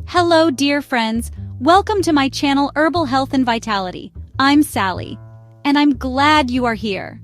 Hello, dear friends. Welcome to my channel Herbal Health and Vitality. I'm Sally, and I'm glad you are here.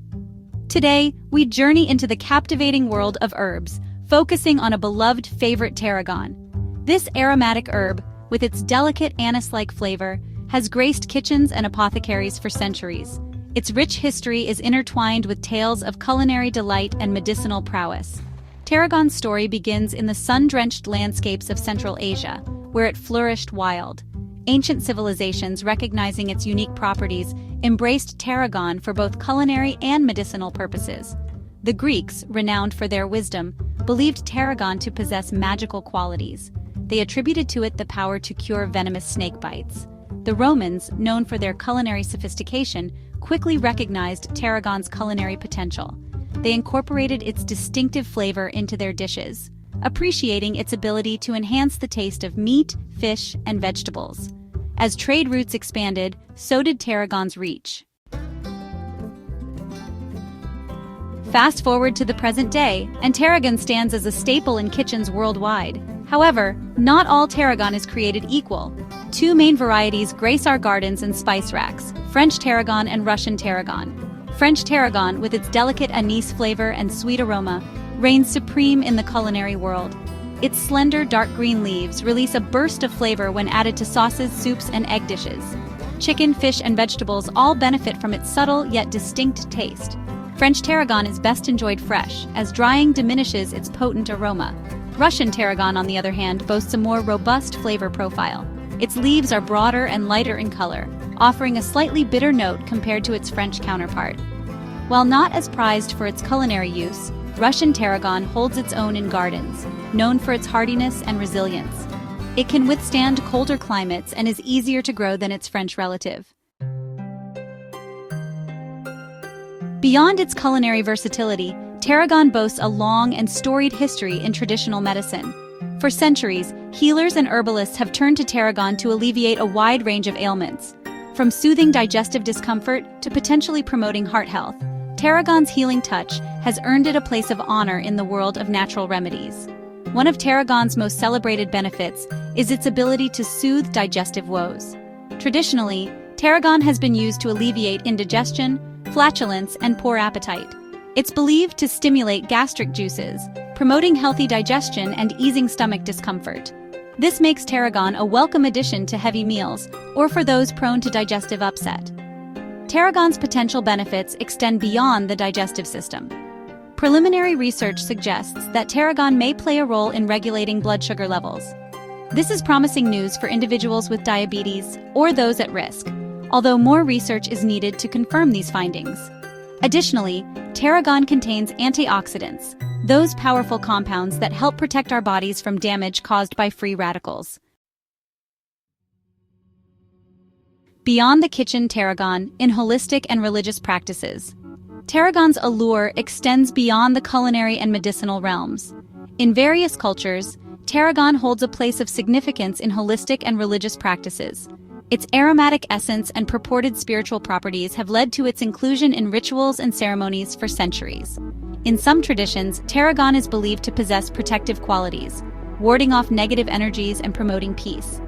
Today, we journey into the captivating world of herbs, focusing on a beloved favorite tarragon. This aromatic herb, with its delicate anise-like flavor, has graced kitchens and apothecaries for centuries. Its rich history is intertwined with tales of culinary delight and medicinal prowess. Tarragon's story begins in the sun-drenched landscapes of Central Asia, where it flourished wild. Ancient civilizations, recognizing its unique properties, embraced tarragon for both culinary and medicinal purposes. The Greeks, renowned for their wisdom, believed tarragon to possess magical qualities. They attributed to it the power to cure venomous snake bites. The Romans, known for their culinary sophistication, quickly recognized tarragon's culinary potential. They incorporated its distinctive flavor into their dishes, appreciating its ability to enhance the taste of meat, fish, and vegetables. As trade routes expanded, so did tarragon's reach. Fast forward to the present day, and tarragon stands as a staple in kitchens worldwide. However, not all tarragon is created equal. Two main varieties grace our gardens and spice racks: French tarragon and Russian tarragon. French tarragon, with its delicate anise flavor and sweet aroma, reigns supreme in the culinary world. Its slender, dark green leaves release a burst of flavor when added to sauces, soups, and egg dishes. Chicken, fish, and vegetables all benefit from its subtle yet distinct taste. French tarragon is best enjoyed fresh, as drying diminishes its potent aroma. Russian tarragon, on the other hand, boasts a more robust flavor profile. Its leaves are broader and lighter in color, offering a slightly bitter note compared to its French counterpart. While not as prized for its culinary use, Russian tarragon holds its own in gardens, known for its hardiness and resilience. It can withstand colder climates and is easier to grow than its French relative. Beyond its culinary versatility, tarragon boasts a long and storied history in traditional medicine. For centuries, healers and herbalists have turned to tarragon to alleviate a wide range of ailments. From soothing digestive discomfort to potentially promoting heart health, tarragon's healing touch has earned it a place of honor in the world of natural remedies. One of tarragon's most celebrated benefits is its ability to soothe digestive woes. Traditionally, tarragon has been used to alleviate indigestion, flatulence, and poor appetite. It's believed to stimulate gastric juices, promoting healthy digestion and easing stomach discomfort. This makes tarragon a welcome addition to heavy meals or for those prone to digestive upset. Tarragon's potential benefits extend beyond the digestive system. Preliminary research suggests that tarragon may play a role in regulating blood sugar levels. This is promising news for individuals with diabetes or those at risk, although more research is needed to confirm these findings. Additionally, tarragon contains antioxidants, those powerful compounds that help protect our bodies from damage caused by free radicals. Beyond the kitchen, tarragon in holistic and religious practices. Tarragon's allure extends beyond the culinary and medicinal realms. In various cultures, tarragon holds a place of significance in holistic and religious practices. Its aromatic essence and purported spiritual properties have led to its inclusion in rituals and ceremonies for centuries. In some traditions, tarragon is believed to possess protective qualities, warding off negative energies and promoting peace.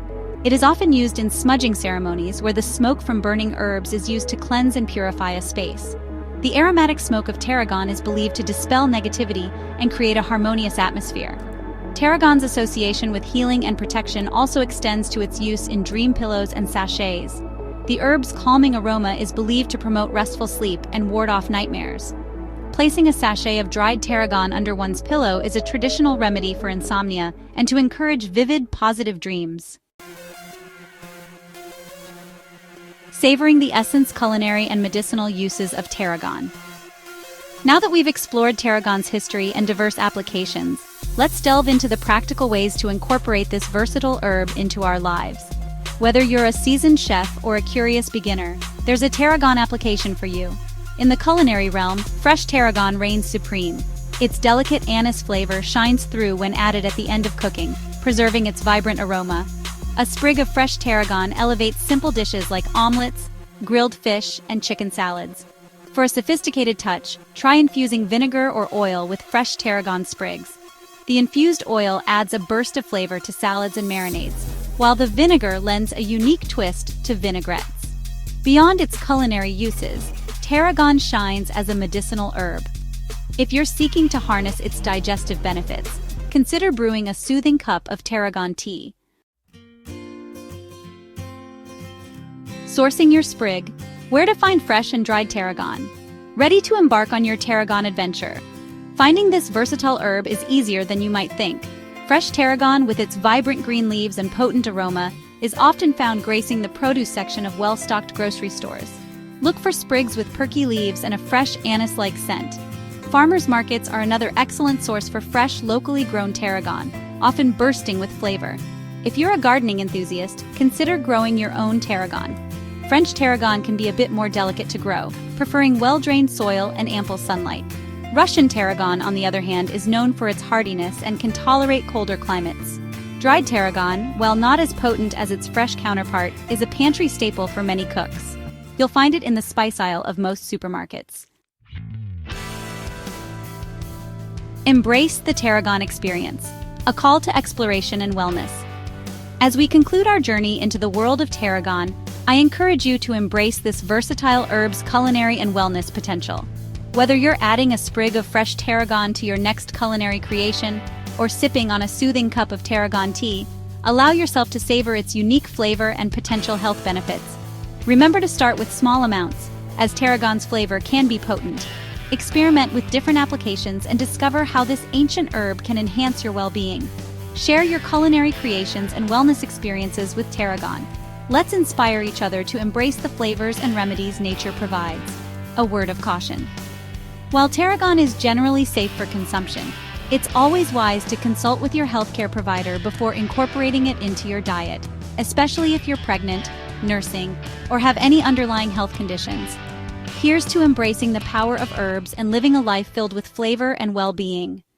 It is often used in smudging ceremonies where the smoke from burning herbs is used to cleanse and purify a space. The aromatic smoke of tarragon is believed to dispel negativity and create a harmonious atmosphere. Tarragon's association with healing and protection also extends to its use in dream pillows and sachets. The herb's calming aroma is believed to promote restful sleep and ward off nightmares. Placing a sachet of dried tarragon under one's pillow is a traditional remedy for insomnia and to encourage vivid, positive dreams. Savoring the essence, culinary, and medicinal uses of tarragon. Now that we've explored tarragon's history and diverse applications, let's delve into the practical ways to incorporate this versatile herb into our lives. Whether you're a seasoned chef or a curious beginner, there's a tarragon application for you. In the culinary realm, fresh tarragon reigns supreme. Its delicate anise flavor shines through when added at the end of cooking, preserving its vibrant aroma. A sprig of fresh tarragon elevates simple dishes like omelets, grilled fish, and chicken salads. For a sophisticated touch, try infusing vinegar or oil with fresh tarragon sprigs. The infused oil adds a burst of flavor to salads and marinades, while the vinegar lends a unique twist to vinaigrettes. Beyond its culinary uses, tarragon shines as a medicinal herb. If you're seeking to harness its digestive benefits, consider brewing a soothing cup of tarragon tea. Sourcing your sprig. Where to find fresh and dried tarragon? Ready to embark on your tarragon adventure? Finding this versatile herb is easier than you might think. Fresh tarragon, with its vibrant green leaves and potent aroma, is often found gracing the produce section of well-stocked grocery stores. Look for sprigs with perky leaves and a fresh anise-like scent. Farmers markets are another excellent source for fresh, locally grown tarragon, often bursting with flavor. If you're a gardening enthusiast, consider growing your own tarragon. French tarragon can be a bit more delicate to grow, preferring well-drained soil and ample sunlight. Russian tarragon, on the other hand, is known for its hardiness and can tolerate colder climates. Dried tarragon, while not as potent as its fresh counterpart, is a pantry staple for many cooks. You'll find it in the spice aisle of most supermarkets. Embrace the tarragon experience, a call to exploration and wellness. As we conclude our journey into the world of tarragon, I encourage you to embrace this versatile herb's culinary and wellness potential. Whether you're adding a sprig of fresh tarragon to your next culinary creation or sipping on a soothing cup of tarragon tea, allow yourself to savor its unique flavor and potential health benefits. Remember to start with small amounts, as tarragon's flavor can be potent. Experiment with different applications and discover how this ancient herb can enhance your well-being. Share your culinary creations and wellness experiences with tarragon. Let's inspire each other to embrace the flavors and remedies nature provides. A word of caution. While tarragon is generally safe for consumption, it's always wise to consult with your healthcare provider before incorporating it into your diet, especially if you're pregnant, nursing, or have any underlying health conditions. Here's to embracing the power of herbs and living a life filled with flavor and well-being.